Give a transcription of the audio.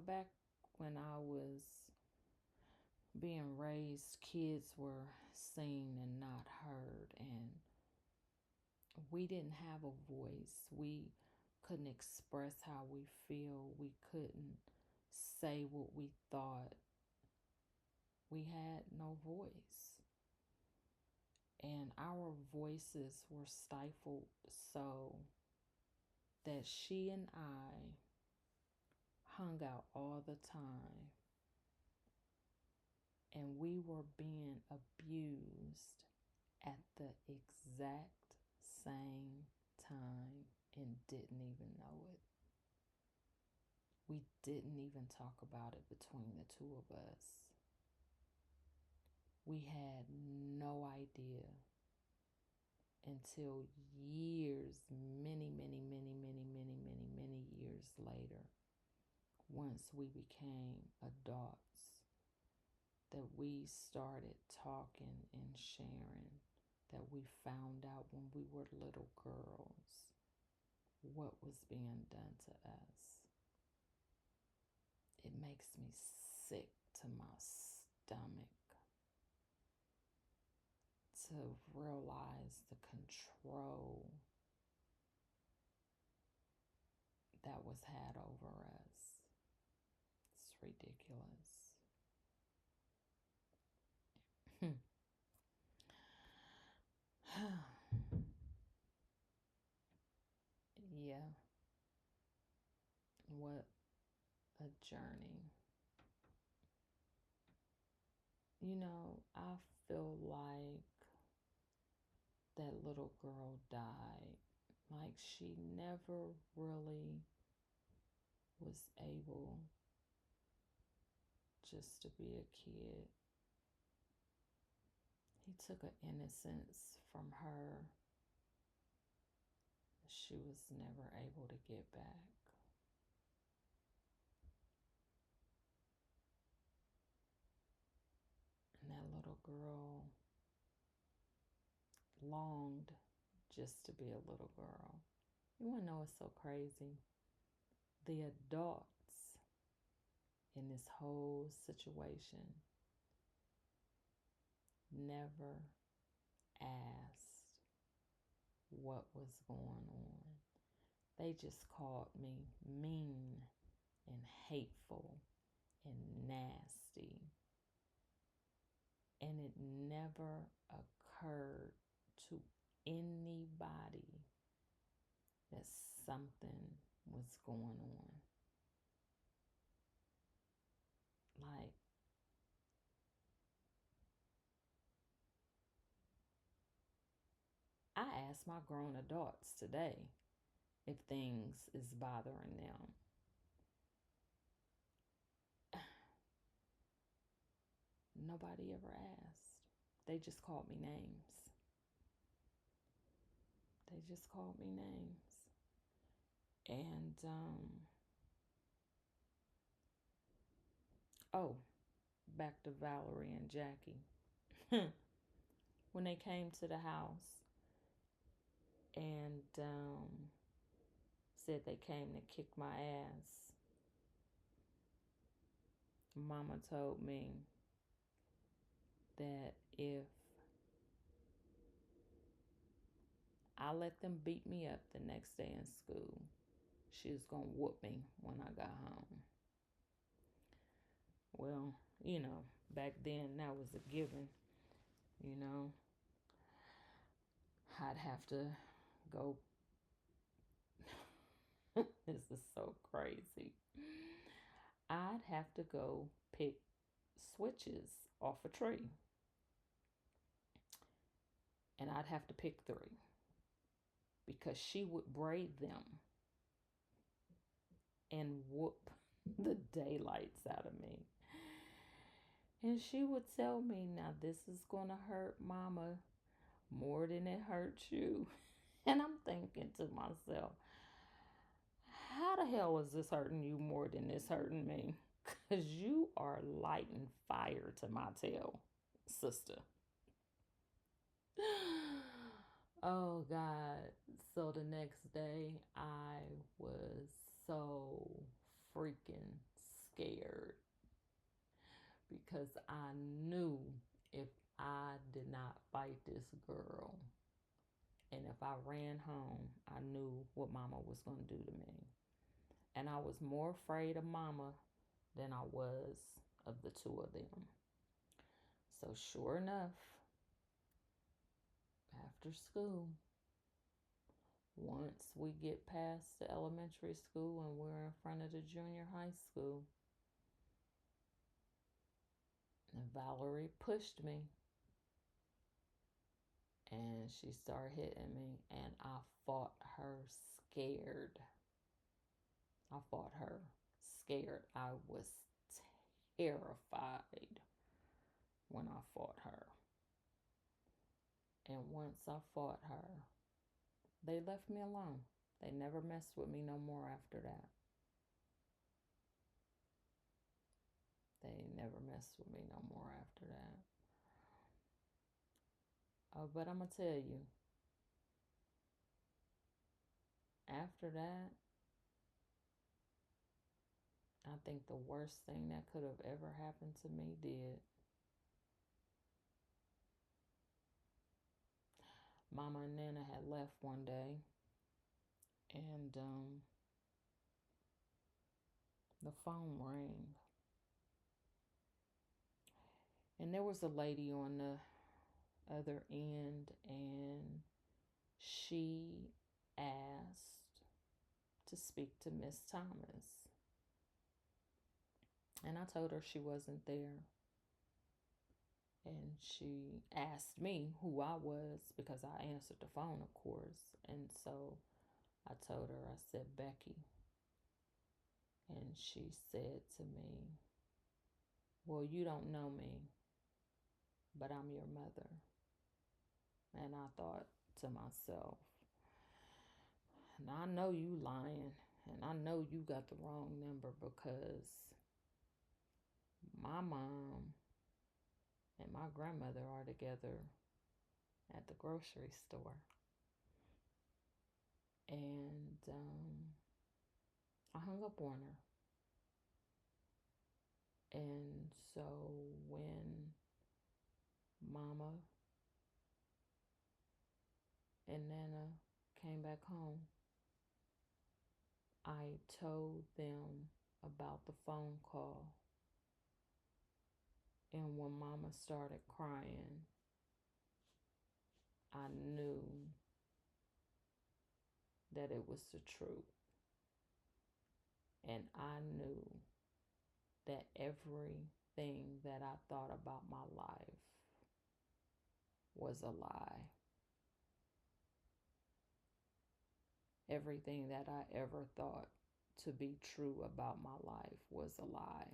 Back when I was being raised, kids were seen and not heard, and we didn't have a voice. We couldn't express how we feel. We couldn't say what we thought. We had no voice. And our voices were stifled so that she and I hung out all the time. And we were being abused at the exact same time and didn't even know it. We didn't even talk about it between the two of us. We had no idea until years, many years later, once we became adults, that we started talking and sharing, that we found out when we were little girls what was being done to us. It makes me sick to my stomach to realize the control that was had over us. It's ridiculous. Yeah. What a journey. I feel like that little girl died. Like she never really was able just to be a kid. He took an innocence from her she was never able to get back. And that little girl longed just to be a little girl. You want to know what's so crazy? The adults in this whole situation never asked what was going on. They just called me mean and hateful and nasty. And it never occurred to anybody that something was going on. Like, I asked my grown adults today if things is bothering them. Nobody ever asked. They just called me names. They just called me names. And, back to Valerie and Jackie. When they came to the house and said they came to kick my ass, Mama told me that if I let them beat me up the next day in school, she was going to whoop me when I got home. Well, back then that was a given. I'd have to go. This is so crazy. I'd have to go pick switches off a tree. And I'd have to pick 3 because she would braid them and whoop the daylights out of me. And she would tell me, now this is going to hurt Mama more than it hurts you. And I'm thinking to myself, how the hell is this hurting you more than this hurting me? Because you are lighting fire to my tail, sister. Oh, God. So the next day, I was so freaking scared because I knew if I did not fight this girl and if I ran home, I knew what Mama was going to do to me. And I was more afraid of Mama than I was of the two of them. So, sure enough, after school, once we get past the elementary school and we're in front of the junior high school, and Valerie pushed me and she started hitting me, and I fought her scared. I fought her scared. I was terrified when I fought her. And once I fought her, they left me alone. They never messed with me no more after that. They never messed with me no more after that. But I'm going to tell you, after that, I think the worst thing that could have ever happened to me did. Mama and Nana had left one day, and the phone rang. And there was a lady on the other end, and she asked to speak to Miss Thomas. And I told her she wasn't there. And she asked me who I was because I answered the phone, of course. And so I told her, I said, Becky. And she said to me, well, you don't know me, but I'm your mother. And I thought to myself, and I know you lying, and I know you got the wrong number because my mom and my grandmother are together at the grocery store. And I hung up on her. And so when Mama and Nana came back home, I told them about the phone call. And when Mama started crying, I knew that it was the truth. And I knew that everything that I thought about my life was a lie. Everything that I ever thought to be true about my life was a lie.